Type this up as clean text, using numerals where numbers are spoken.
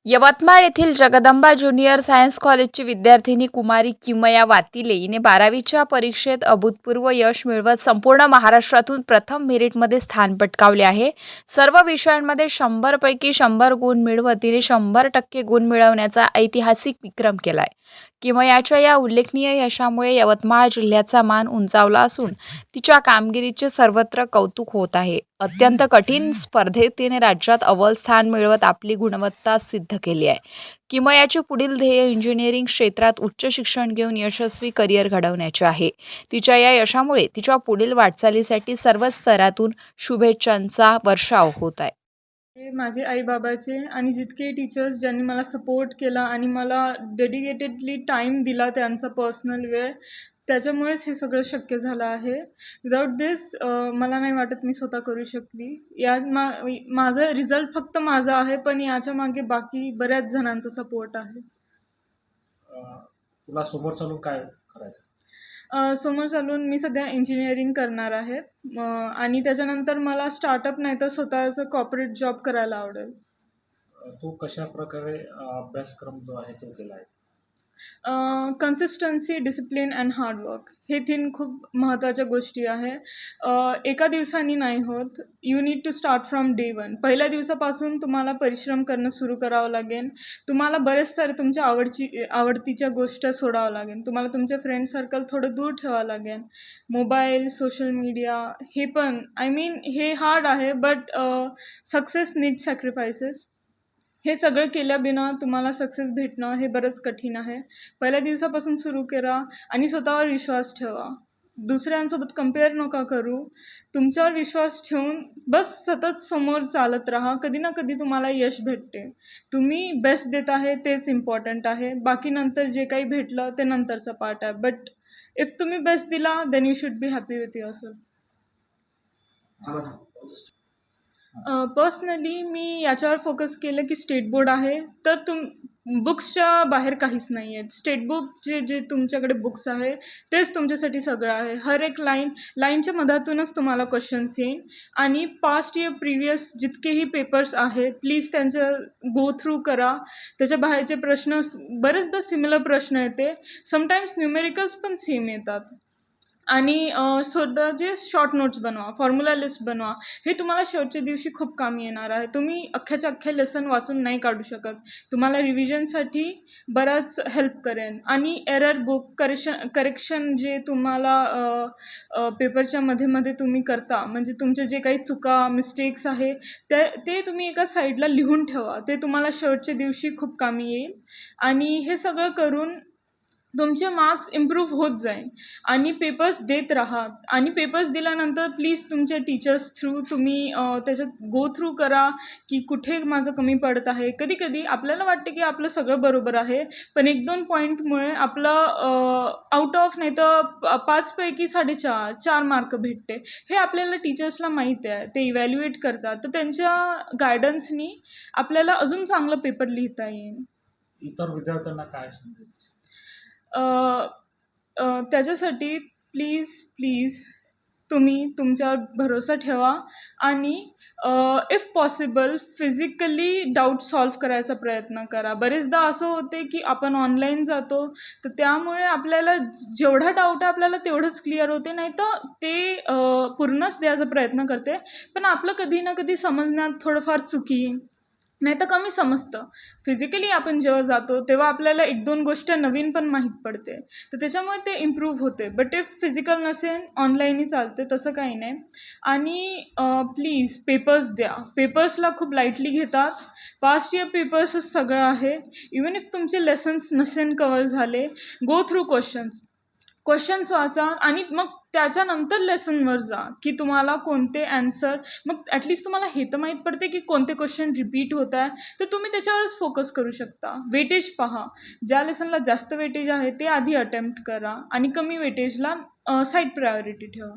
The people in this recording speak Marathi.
यवतमाळ येथील जगदंबा ज्युनियर सायन्स कॉलेजची विद्यार्थिनी कुमारी किमया वातिले हिने 12वीच्या परीक्षेत अभूतपूर्व यश मिळवत संपूर्ण महाराष्ट्रातून प्रथम मेरिटमध्ये स्थान पटकावले आहे. सर्व विषयांमध्ये 100 पैकी 100 गुण मिळवत तिने 100% गुण मिळवण्याचा ऐतिहासिक विक्रम केलाय. किमयाच्या या उल्लेखनीय यशामुळे यवतमाळ जिल्ह्याचा मान उंचावला असून तिच्या कामगिरीचे सर्वत्र कौतुक होत आहे. अत्यंत कठीण स्पर्धेत तिने राज्यात अव्वल स्थान मिळवत आपली गुणवत्ता सिद्ध केली आहे. किमयाचे पुढील ध्येय इंजिनिअरिंग क्षेत्रात उच्च शिक्षण घेऊन यशस्वी करिअर घडवण्याचे आहे. तिच्या या यशामुळे तिच्या पुढील वाटचालीसाठी सर्व स्तरातून शुभेच्छांचा वर्षाव होत आहे. माझे आई-बाबाचे आणि जितके टीचर्स ज्यांनी मला सपोर्ट केला आणि मला डेडिकेटेडली टाईम दिला, त्यांचा पर्सनल वेळ, त्याच्यामुळेच हे सगळं शक्य झालं आहे. विदाऊट दिस मला नाही वाटत मी स्वतः करू शकली. माझा रिझल्ट फक्त माझा आहे, पण याच्या मागे बाकी बऱ्याच जणांचा सपोर्ट आहे. तुला समोर चालून काय करायचं? समोर चालून मी सध्या इंजिनिअरिंग करणार आहे आणि त्याच्यानंतर मला स्टार्टअप नाही तर स्वतःचं कॉर्पोरेट जॉब करायला आवडेल. तू कशा प्रकारे अभ्यासक्रम जो आहे तो केला आहे? कन्सिस्टन्सी, डिसिप्लिन अँड हार्डवर्क हे 3 खूप महत्त्वाच्या गोष्टी आहे. एका दिवसाने नाही होत. You need to start from day 1. पहिल्या दिवसापासून तुम्हाला परिश्रम करणं सुरू करावं लागेल. तुम्हाला बरेच सारे तुमच्या आवडतीच्या गोष्टी सोडावं लागेल. तुम्हाला तुमचे फ्रेंड सर्कल थोडं दूर ठेवावं लागेल. मोबाईल, सोशल मीडिया हे पण हे हार्ड आहे, बट सक्सेस नीड सॅक्रिफायसेस. हे सगळं केल्याबिना तुम्हाला सक्सेस भेटणं हे बरंच कठीण आहे. पहिल्या दिवसापासून सुरू करा आणि स्वतःवर विश्वास ठेवा. दुसऱ्यांसोबत कंपेअर नका करू. तुमच्यावर विश्वास ठेवून बस सतत समोर चालत राहा. कधी ना कधी तुम्हाला यश भेटते. तुम्ही बेस्ट देत आहे तेच इम्पॉर्टंट आहे. बाकी नंतर जे काही भेटलं ते नंतरचा पार्ट आहे. बट इफ तुम्ही बेस्ट दिला then you should be happy with yourself. Personally मी याच्यावर फोकस केलं की स्टेट बोर्ड आहे तर बुक्सच्या बाहेर काहीच नाही आहे. स्टेट बुक जे तुमच्याकडे बुक्स आहे तेच तुमच्यासाठी सगळं आहे. हर एक लाईनच्या मधातूनच तुम्हाला क्वेश्चन्स येईल आणि पास्ट इयर प्रिव्हियस जितकेही पेपर्स आहेत प्लीज त्यांचं गो थ्रू करा. त्याच्या बाहेरचे प्रश्न बरेचदा सिमिलर प्रश्न येते. समटाईम्स न्यूमेरिकल्स पण सेम येतात आणि स्वतःचे शॉर्ट नोट्स बनवा, फॉर्म्युला लिस्ट बनवा. हे तुम्हाला शेवटच्या दिवशी खूप कामी येणार आहे. तुम्ही अख्ख्याच्या अख्खे लेसन वाचून नाही काढू शकत. तुम्हाला रिव्हिजनसाठी बराच हेल्प करेन आणि एरर बुक करेक्शन जे तुम्हाला पेपरच्या मध्ये तुम्ही करता, म्हणजे तुमचे जे काही चुका मिस्टेक्स आहे ते तुम्ही एका साईडला लिहून ठेवा. ते तुम्हाला शेवटच्या दिवशी खूप कामी येईल आणि हे सगळं करून तुमचे मार्क्स इम्प्रूव्ह होत जाईल आणि पेपर्स देत राहा आणि पेपर्स दिल्यानंतर प्लीज तुमच्या टीचर्स थ्रू तुम्ही त्याच्यात गो थ्रू करा की कुठे माझं कमी पडत आहे. कधी कधी आपल्याला वाटते की आपलं सगळं बरोबर आहे, पण 1-2 पॉईंटमुळे आपलं आउट ऑफ नाही तर 5 पैकी 4.5 मार्क भेटते. हे आपल्याला टीचर्सला माहीत आहे. ते इव्हॅल्युएट करतात, तर त्यांच्या गायडन्सनी आपल्याला अजून चांगलं पेपर लिहिता येईल. इतर विद्यार्थ्यांना काय सांगेल? त्याच्यासाठी प्लीज तुम्ही तुमच्यावर भरोसा ठेवा आणि if possible physically doubt solve करायचा प्रयत्न करा. बरेचदा असं होते की आपण ऑनलाईन जातो तर त्यामुळे आपल्याला जेवढा डाऊट आहे आपल्याला तेवढंच क्लिअर होते, नाही तर ते पूर्णच द्यायचा प्रयत्न करते, पण आपलं कधी ना कधी समजण्यात थोडंफार चुकी नाही तर कमी समजतं. फिजिकली आपण जेव्हा जातो तेव्हा आपल्याला 1-2 गोष्ट नवीन पण माहीत पडते, तर त्याच्यामुळे ते इम्प्रूव्ह होते. बट इफ फिजिकल नसेल ऑनलाईनही चालते, तसं काही नाही. आणि प्लीज पेपर्स द्या. पेपर्सला खूप लाईटली घेतात. पास्ट इयर पेपर्सच सगळं आहे. इवन इफ तुमचे लेसन्स नसेल कवर झाले, गो थ्रू क्वेश्चन्स वाचा आणि मग त्याच्यानंतर लेसनवर जा की तुम्हाला कोणते ॲन्सर, मग ॲटलिस्ट तुम्हाला हे तर माहीत पडते की कोणते क्वेश्चन रिपीट होत आहे, तर तुम्ही त्याच्यावरच फोकस करू शकता. वेटेज पहा. ज्या लेसनला जास्त वेटेज आहे ते आधी अटेम्प्ट करा आणि कमी वेटेजला साईड प्रायोरिटी ठेवा.